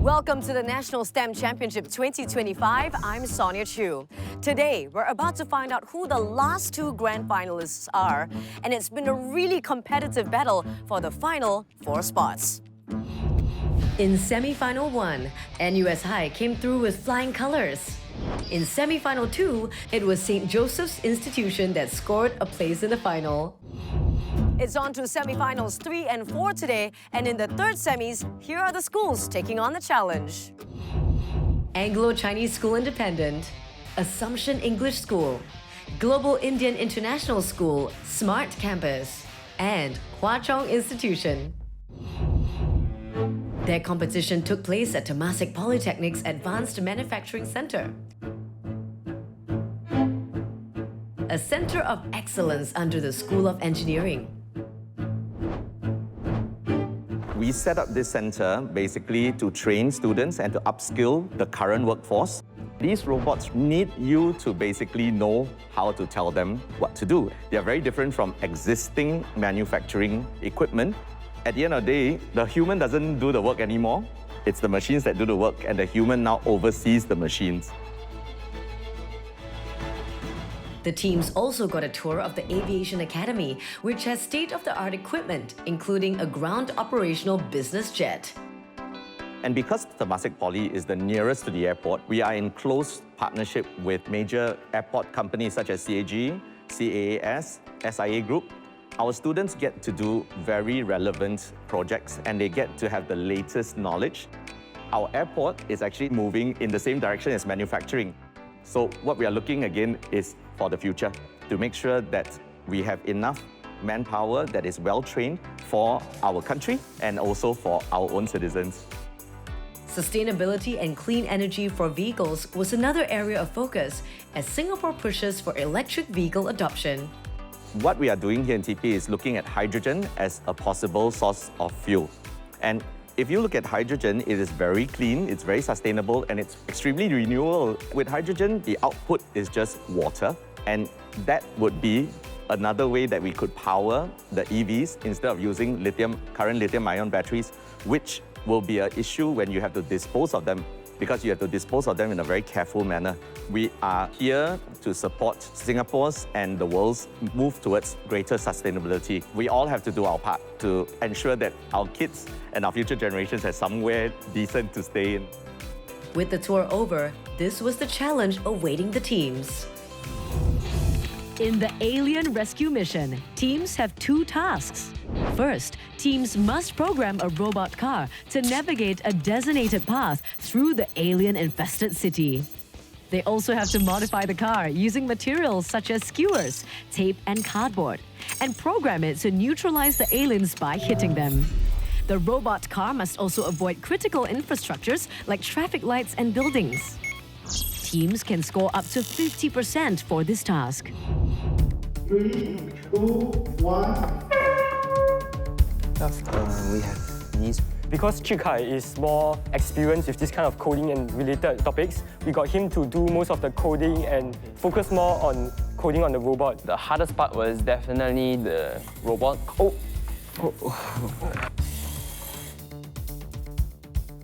Welcome to the National STEM Championship 2025. I'm Sonia Chu. Today, we're about to find out who the last two grand finalists are, and it's been a really competitive battle for the final 4 spots. In semi-final 1, NUS High came through with flying colors. In semi-final 2, it was St. Joseph's Institution that scored a place in the final. It's on to semi-finals 3 and 4 today, and in the third semis, here are the schools taking on the challenge. Anglo-Chinese School Independent, Assumption English School, Global Indian International School, Smart Campus, and Hwa Chong Institution. Their competition took place at Temasek Polytechnic's Advanced Manufacturing Center, a center of excellence under the School of Engineering. We set up this center basically to train students and to upskill the current workforce. These robots need you to basically know how to tell them what to do. They are very different from existing manufacturing equipment. At the end of the day, the human doesn't do the work anymore. It's the machines that do the work, and the human now oversees the machines. The teams also got a tour of the Aviation Academy, which has state-of-the-art equipment, including a ground operational business jet. And because Temasek Poly is the nearest to the airport, we are in close partnership with major airport companies such as CAG, CAAS, SIA Group. Our students get to do very relevant projects, and they get to have the latest knowledge. Our airport is actually moving in the same direction as manufacturing. So what we are looking again is for the future, to make sure that we have enough manpower that is well-trained for our country and also for our own citizens. Sustainability and clean energy for vehicles was another area of focus as Singapore pushes for electric vehicle adoption. What we are doing here in TP is looking at hydrogen as a possible source of fuel. And if you look at hydrogen, it is very clean, it's very sustainable, and it's extremely renewable. With hydrogen, the output is just water, and that would be another way that we could power the EVs instead of using current lithium-ion batteries, which will be an issue when you have to dispose of them, because you have to dispose of them in a very careful manner. We are here to support Singapore's and the world's move towards greater sustainability. We all have to do our part to ensure that our kids and our future generations have somewhere decent to stay in. With the tour over, this was the challenge awaiting the teams. In the alien rescue mission, teams have 2 tasks. First, teams must program a robot car to navigate a designated path through the alien-infested city. They also have to modify the car using materials such as skewers, tape, and cardboard, and program it to neutralize the aliens by hitting them. The robot car must also avoid critical infrastructures like traffic lights and buildings. Teams can score up to 50% for this task. 3, 2, 1. We have these. Because Chikai is more experienced with this kind of coding and related topics, we got him to do most of the coding and focus more on coding on the robot. The hardest part was definitely the robot.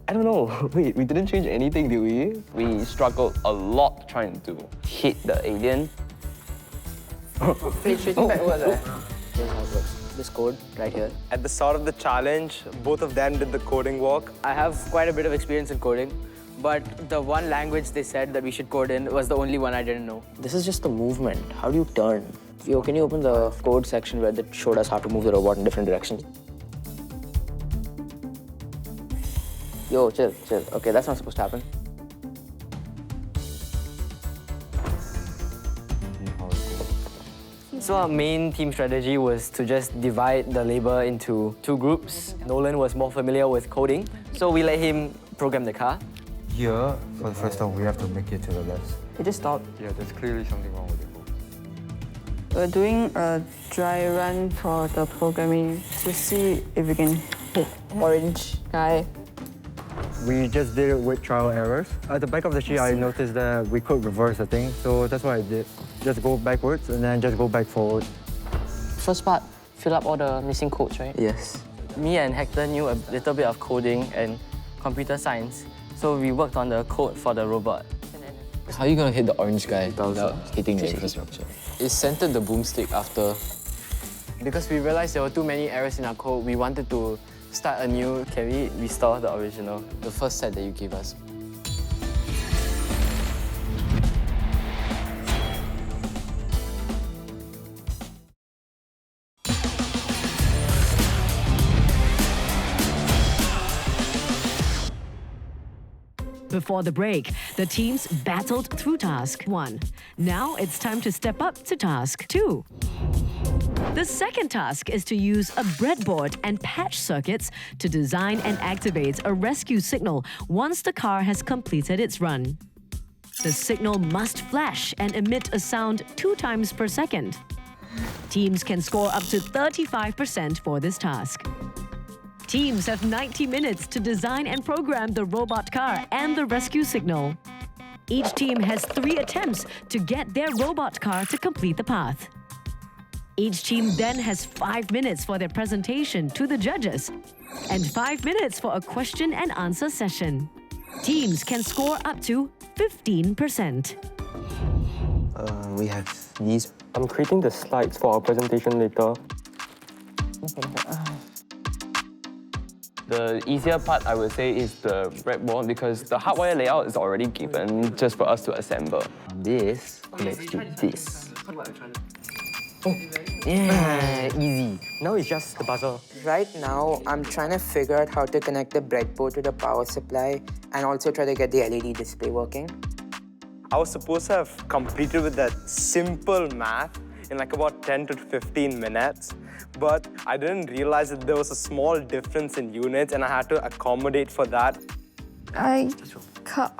I don't know. Wait, we didn't change anything, did we? We struggled a lot trying to hit the alien. Here's how it works. This code right here. At the start of the challenge, both of them did the coding work. I have quite a bit of experience in coding, but the one language they said that we should code in was the only one I didn't know. This is just the movement. How do you turn? Yo, can you open the code section where they showed us how to move the robot in different directions? Yo, chill. Okay, that's not supposed to happen. So our main team strategy was to just divide the labor into 2 groups. Nolan was more familiar with coding, so we let him program the car. Here, for the first time, we have to make it to the left. It just stopped. Yeah, there's clearly something wrong with it. We're doing a dry run for the programming to see if we can hit orange guy. We just did it with trial errors. At the back of the sheet, I noticed that we could reverse the thing, so that's what I did. Just go backwards and then just go back forward. First part, fill up all the missing codes, right? Yes. Me and Hector knew a little bit of coding, and computer science, so we worked on the code for the robot. How are you gonna hit the orange guy without hitting the infrastructure? It centered the boomstick after. Because we realized there were too many errors in our code, we wanted to start anew. Can we restore the original? The first set that you gave us. Before the break, the teams battled through task 1. Now it's time to step up to task 2. The second task is to use a breadboard and patch circuits to design and activate a rescue signal once the car has completed its run. The signal must flash and emit a sound 2 times per second. Teams can score up to 35% for this task. Teams have 90 minutes to design and program the robot car and the rescue signal. Each team has 3 attempts to get their robot car to complete the path. Each team then has 5 minutes for their presentation to the judges and 5 minutes for a question and answer session. Teams can score up to 15%. We have these. I'm creating the slides for our presentation later. The easier part, I would say, is the breadboard because the hardware layout is already given just for us to assemble. This connects to this. Yeah, easy. Now it's just the buzzer. Right now, I'm trying to figure out how to connect the breadboard to the power supply and also try to get the LED display working. I was supposed to have completed with that simple math in like about 10 to 15 minutes, but I didn't realize that there was a small difference in units and I had to accommodate for that. I cut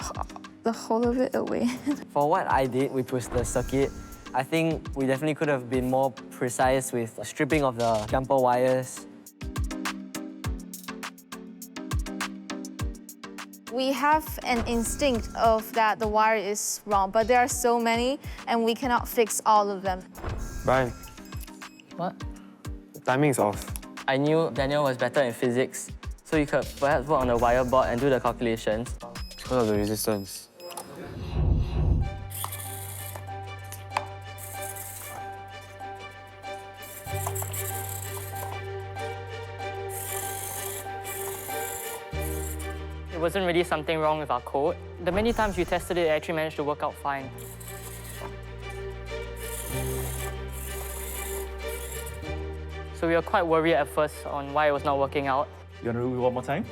the whole of it away. For what I did, which was the circuit, I think we definitely could have been more precise with stripping of the jumper wires. We have an instinct of that the wire is wrong, but there are so many and we cannot fix all of them. Brian, What? the timing is off. I knew Daniel was better in physics, so he could perhaps work on the wire board and do the calculations. Because of the resistance. It wasn't really something wrong with our code. The many times we tested it, it actually managed to work out fine. So we were quite worried at first on why it was not working out. You want to do it one more time?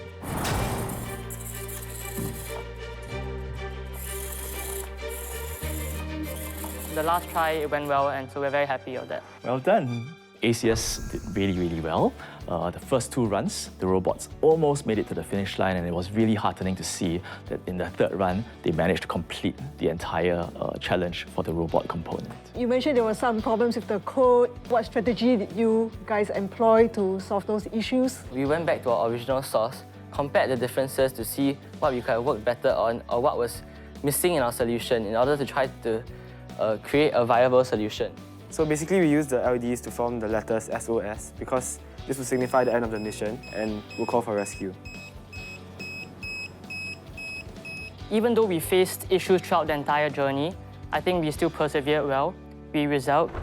The last try, it went well, and so we're very happy of that. Well done. ACS did really, really well. The first 2 runs, the robots almost made it to the finish line, and it was really heartening to see that in the 3rd run, they managed to complete the entire challenge for the robot component. You mentioned there were some problems with the code. What strategy did you guys employ to solve those issues? We went back to our original source, compared the differences to see what we could have worked better on or what was missing in our solution in order to try to create a viable solution. So basically, we used the LEDs to form the letters SOS because this will signify the end of the mission and will call for rescue. Even though we faced issues throughout the entire journey, I think we still persevered well. We resolved.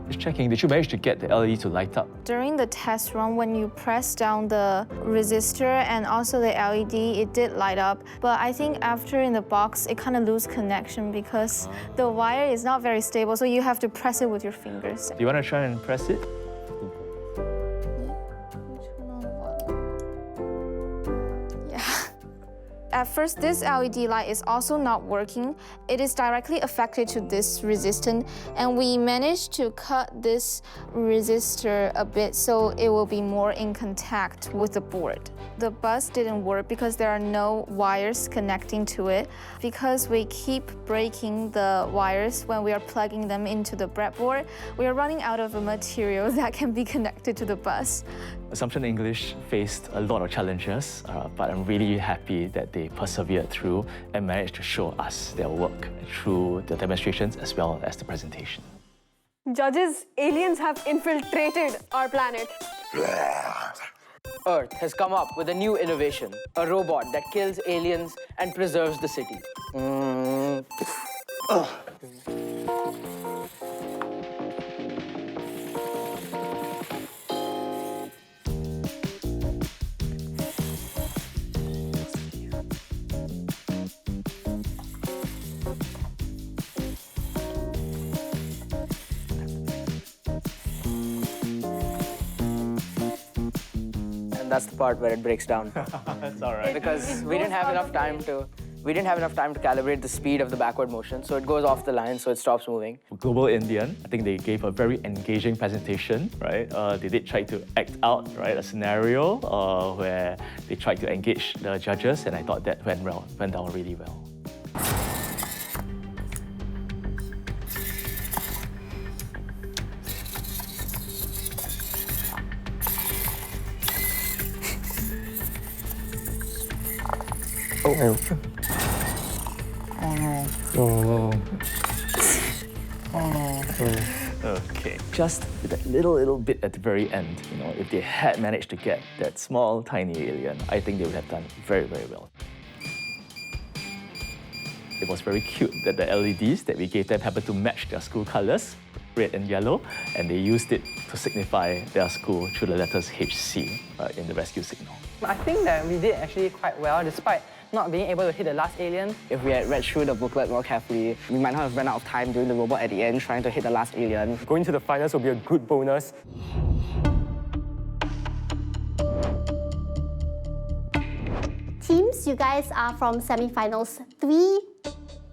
Just checking, did you manage to get the LED to light up? During the test run, when you press down the resistor and also the LED, it did light up. But I think after in the box, it kind of lose connection because the wire is not very stable, so you have to press it with your fingers. Do you want to try and press it? At first, this LED light is also not working. It is directly affected to this resistor, and we managed to cut this resistor a bit so it will be more in contact with the board. The bus didn't work because there are no wires connecting to it. Because we keep breaking the wires when we are plugging them into the breadboard, we are running out of a material that can be connected to the bus. Assumption English faced a lot of challenges, but I'm really happy that they persevered through and managed to show us their work through the demonstrations as well as the presentation. Judges, aliens have infiltrated our planet. Earth has come up with a new innovation, a robot that kills aliens and preserves the city. That's the part where it breaks down. That's all right. Because we didn't have enough time to calibrate the speed of the backward motion, so it goes off the line, so it stops moving. Global Indian, I think they gave a very engaging presentation, right? They did try to act out, right, a scenario where they tried to engage the judges, and I thought that went down really well. Oh no. Oh no. Okay. Just that little bit at the very end, if they had managed to get that small, tiny alien, I think they would have done very, very well. It was very cute that the LEDs that we gave them happened to match their school colours, red and yellow, and they used it to signify their school through the letters HC in the rescue signal. I think that we did actually quite well, despite not being able to hit the last alien. If we had read through the booklet more carefully, we might not have run out of time doing the robot at the end trying to hit the last alien. Going to the finals will be a good bonus. Teams, you guys are from semi-finals 3,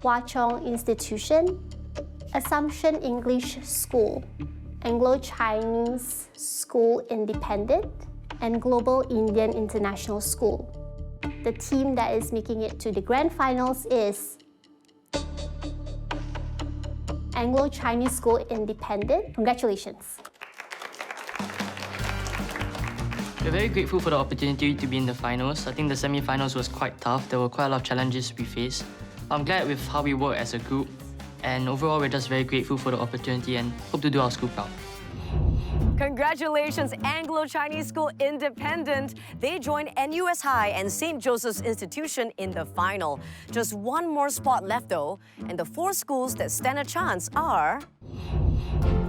Hwa Chong Institution, Assumption English School, Anglo-Chinese School Independent, and Global Indian International School. The team that is making it to the grand finals is Anglo-Chinese School Independent. Congratulations. We're very grateful for the opportunity to be in the finals. I think the semi-finals was quite tough. There were quite a lot of challenges we faced. I'm glad with how we work as a group, and overall we're just very grateful for the opportunity and hope to do our school proud. Congratulations, Anglo-Chinese School Independent. They joined NUS High and St. Joseph's Institution in the final. Just one more spot left though, and the 4 schools that stand a chance are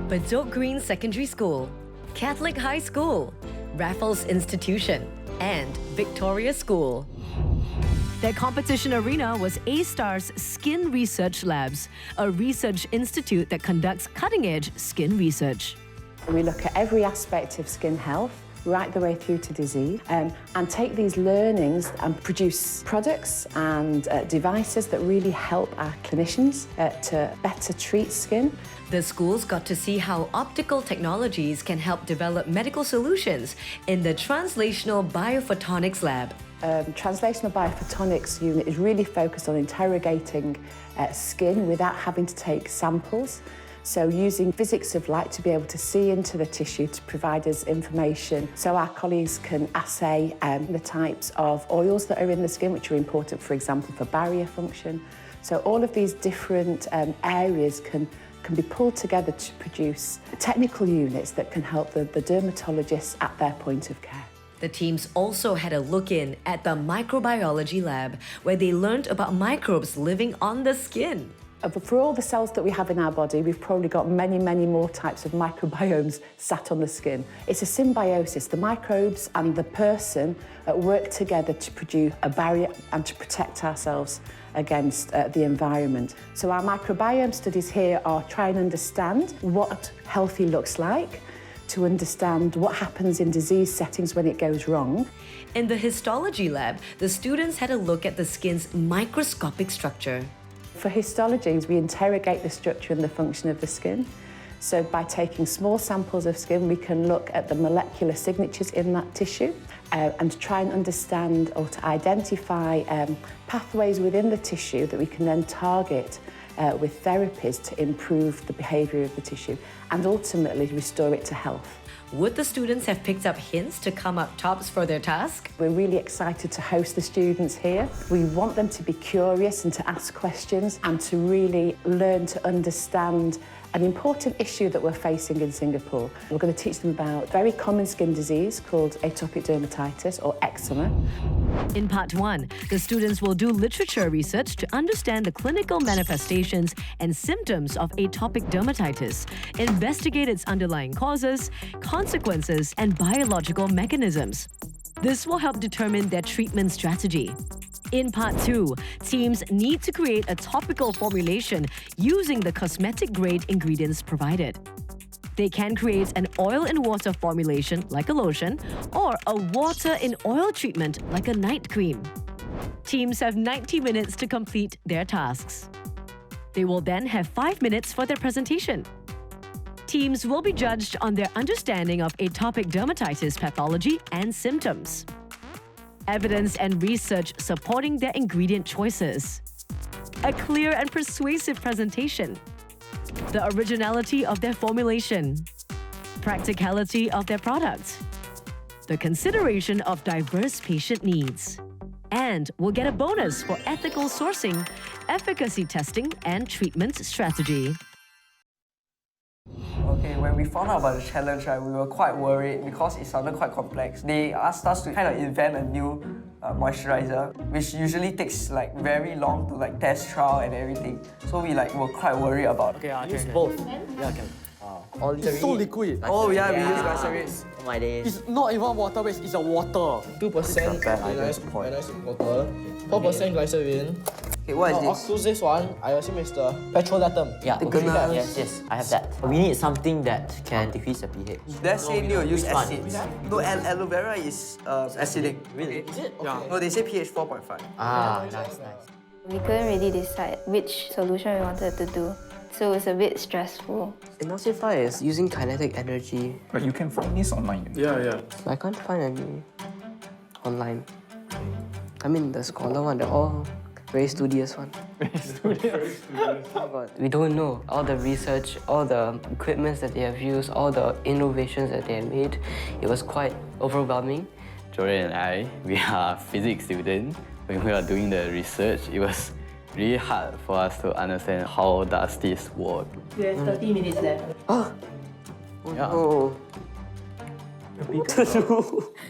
Badok Green Secondary School, Catholic High School, Raffles Institution, and Victoria School. Their competition arena was A-Star's Skin Research Labs, a research institute that conducts cutting-edge skin research. We look at every aspect of skin health, right the way through to disease, and take these learnings and produce products and devices that really help our clinicians to better treat skin. The schools got to see how optical technologies can help develop medical solutions in the Translational Biophotonics Lab. Translational Biophotonics unit is really focused on interrogating skin without having to take samples. So using physics of light to be able to see into the tissue to provide us information so our colleagues can assay the types of oils that are in the skin, which are important, for example, for barrier function. So all of these different areas can be pulled together to produce technical units that can help the dermatologists at their point of care. The teams also had a look in at the microbiology lab, where they learned about microbes living on the skin. For all the cells that we have in our body, we've probably got many, many more types of microbiomes sat on the skin. It's a symbiosis. The microbes and the person work together to produce a barrier and to protect ourselves against the environment. So our microbiome studies here are trying to understand what healthy looks like, to understand what happens in disease settings when it goes wrong. In the histology lab, the students had a look at the skin's microscopic structure. For histology, we interrogate the structure and the function of the skin. So by taking small samples of skin, we can look at the molecular signatures in that tissue and try and understand or to identify pathways within the tissue that we can then target with therapies to improve the behaviour of the tissue and ultimately restore it to health. Would the students have picked up hints to come up tops for their task? We're really excited to host the students here. We want them to be curious and to ask questions and to really learn to understand an important issue that we're facing in Singapore. We're going to teach them about a very common skin disease called atopic dermatitis or eczema. In part 1, the students will do literature research to understand the clinical manifestations and symptoms of atopic dermatitis, investigate its underlying causes, consequences, and biological mechanisms. This will help determine their treatment strategy. In part 2, teams need to create a topical formulation using the cosmetic-grade ingredients provided. They can create an oil-in-water formulation like a lotion or a water-in-oil treatment like a night cream. Teams have 90 minutes to complete their tasks. They will then have 5 minutes for their presentation. Teams will be judged on their understanding of atopic dermatitis pathology and symptoms. Evidence and research supporting their ingredient choices. A clear and persuasive presentation. The originality of their formulation. Practicality of their product. The consideration of diverse patient needs. And we'll get a bonus for ethical sourcing, efficacy testing, and treatment strategy. Okay, when we found out about the challenge, right, we were quite worried because it sounded quite complex. They asked us to kind of invent a new moisturizer, which usually takes like very long to like test trial and everything. So we were quite worried about. Okay, use both. Yeah, okay. All It's so liquid. Oh yeah, we use glycerin. Oh my days. It's not even water-based, it's a water. 2% iodized water, 4% glycerin. Okay, what is this? Octus, this one, I assume it's the petrolatum. Yeah, okay. Yes, I have that. We need something that can decrease the pH. They say you use Which one? acids. No, aloe vera is acidic. Really? Is it? Okay. Yeah. No, they say pH 4.5. Ah, nice. We couldn't really decide which solution we wanted to do, so it was a bit stressful. Emulsify is using kinetic energy. But you can find this online. Yeah. I can't find any online. I mean, the scholar one, they're all very studious one. We don't know all the research, all the equipments that they have used, all the innovations that they have made. It was quite overwhelming. Jordan and I, we are physics students. When we are doing the research, it was really hard for us to understand how does this work. We have 30 minutes left. Oh.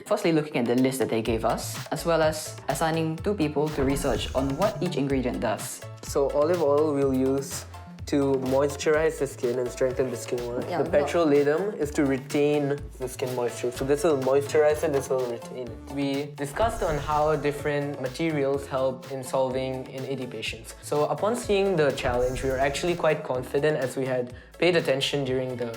Firstly, looking at the list that they gave us, as well as assigning 2 people to research on what each ingredient does. So olive oil we'll use to moisturize the skin and strengthen the skin. Yeah, the petrolatum is to retain the skin moisture. So this will moisturize it, this will retain it. We discussed on how different materials help in solving in AD patients. So upon seeing the challenge, we were actually quite confident as we had paid attention during the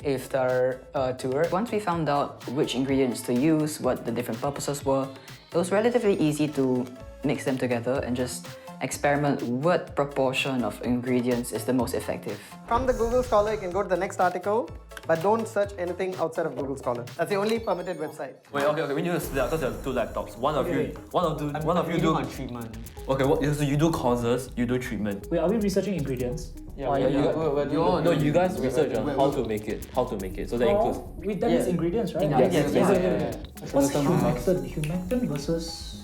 A-star tour. Once we found out which ingredients to use, what the different purposes were, it was relatively easy to mix them together and just experiment what proportion of ingredients is the most effective. From the Google Scholar, you can go to the next article, but don't search anything outside of Google Scholar. That's the only permitted website. Wait, okay, we need to split up because there are 2 laptops. One of you do treatment. Okay, so you do causes, you do treatment. Wait, are we researching ingredients? You guys research on how to make it, so that includes. We've done these ingredients, right? Yes. What's humectant versus?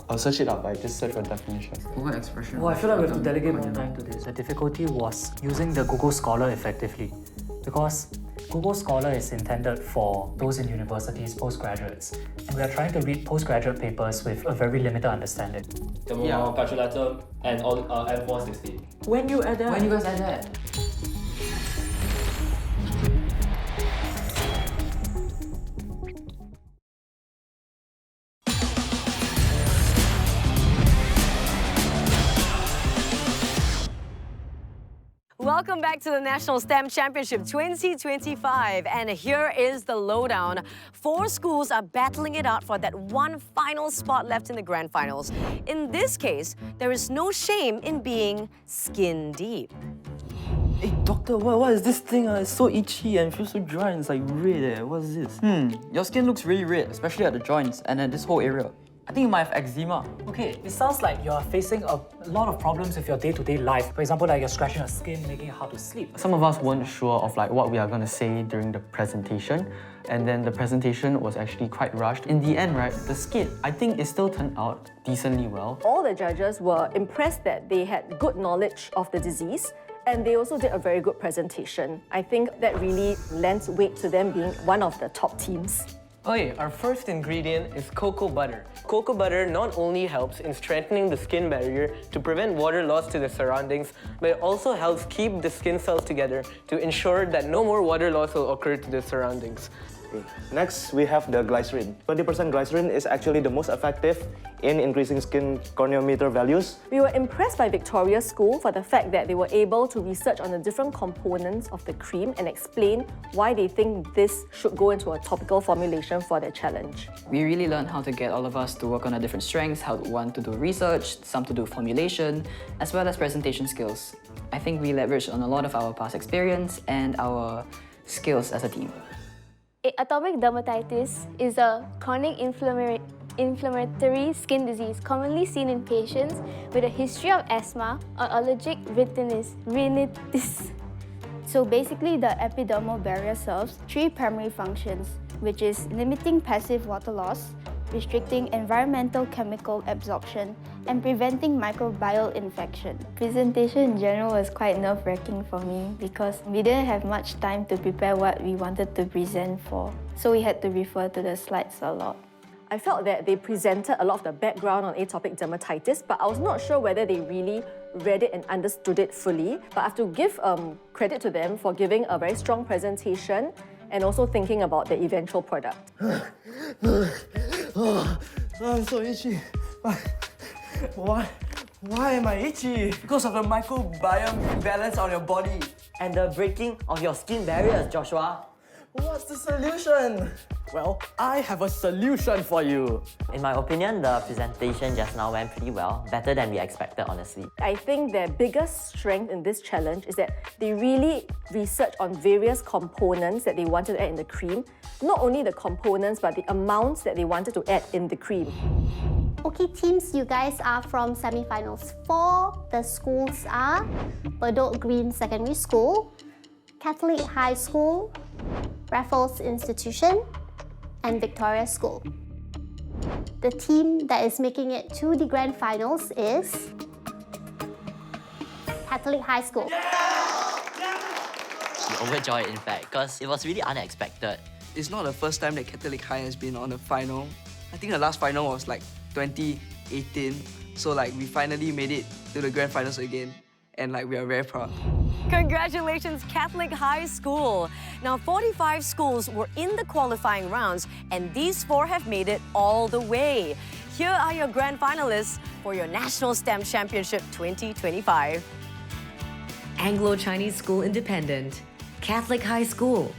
I'll search it up. I just search for definitions. What expression? I feel like we have to delegate more time to this. The difficulty was using the Google Scholar effectively, because Google Scholar is intended for those in universities, postgraduates, and we are trying to read postgraduate papers with a very limited understanding. Petrolatum and M460. When you add that? When you guys add that? Welcome back to the National STEM Championship 2025, and here is the lowdown. 4 schools are battling it out for that one final spot left in the grand finals. In this case, there is no shame in being skin deep. Hey doctor, what is this thing? It's so itchy and feels so dry and it's like red. What is this? Your skin looks really red, especially at the joints and at this whole area. I think you might have eczema. Okay, it sounds like you're facing a lot of problems with your day-to-day life. For example, like you're scratching your skin, making it hard to sleep. Some of us weren't sure of what we are going to say during the presentation, and then the presentation was actually quite rushed. In the end, right, the skit, I think it still turned out decently well. All the judges were impressed that they had good knowledge of the disease And they also did a very good presentation. I think that really lends weight to them being one of the top teams. Okay, our first ingredient is cocoa butter. Cocoa butter not only helps in strengthening the skin barrier to prevent water loss to the surroundings, but it also helps keep the skin cells together to ensure that no more water loss will occur to the surroundings. Next, we have the glycerin. 20% glycerin is actually the most effective in increasing skin corneometer values. We were impressed by Victoria's school for the fact that they were able to research on the different components of the cream and explain why they think this should go into a topical formulation for their challenge. We really learned how to get all of us to work on our different strengths, how one to do research, some to do formulation, as well as presentation skills. I think we leveraged on a lot of our past experience and our skills as a team. Atopic dermatitis is a chronic inflammatory skin disease commonly seen in patients with a history of asthma or allergic rhinitis. So basically, the epidermal barrier serves three primary functions, which is limiting passive water loss, restricting environmental chemical absorption, and preventing microbial infection. Presentation in general was quite nerve-wracking for me because we didn't have much time to prepare what we wanted to present for, so we had to refer to the slides a lot. I felt that they presented a lot of the background on atopic dermatitis, but I was not sure whether they really read it and understood it fully. But I have to give credit to them for giving a very strong presentation and also thinking about the eventual product. I'm so itchy. Why am I itchy? Because of the microbiome imbalance on your body and the breaking of your skin barriers, Joshua. What's the solution? Well, I have a solution for you. In my opinion, the presentation just now went pretty well, better than we expected, honestly. I think their biggest strength in this challenge is that they really researched on various components that they wanted to add in the cream. Not only the components, but the amounts that they wanted to add in the cream. Okay, teams, you guys are from semi-finals 4. The schools are Bedok Green Secondary School, Catholic High School, Raffles Institution, and Victoria School. The team that is making it to the grand finals is Catholic High School. We're overjoyed, in fact, because it was really unexpected. It's not the first time that Catholic High has been on a final. I think the last final was like 2018. So like we finally made it to the grand finals again. And like we are very proud. Congratulations, Catholic High School. Now, 45 schools were in the qualifying rounds, and these 4 have made it all the way. Here are your grand finalists for your National STEM Championship 2025. Anglo-Chinese School Independent, Catholic High School,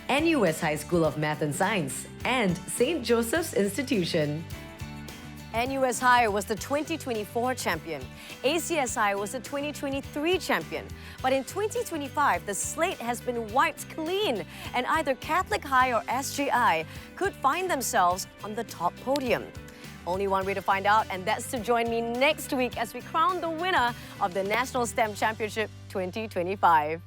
NUS High School of Math and Science, and St. Joseph's Institution. NUS High was the 2024 champion. ACSI was the 2023 champion. But in 2025, the slate has been wiped clean, and either Catholic High or SJI could find themselves on the top podium. Only one way to find out, and that's to join me next week as we crown the winner of the National STEM Championship 2025.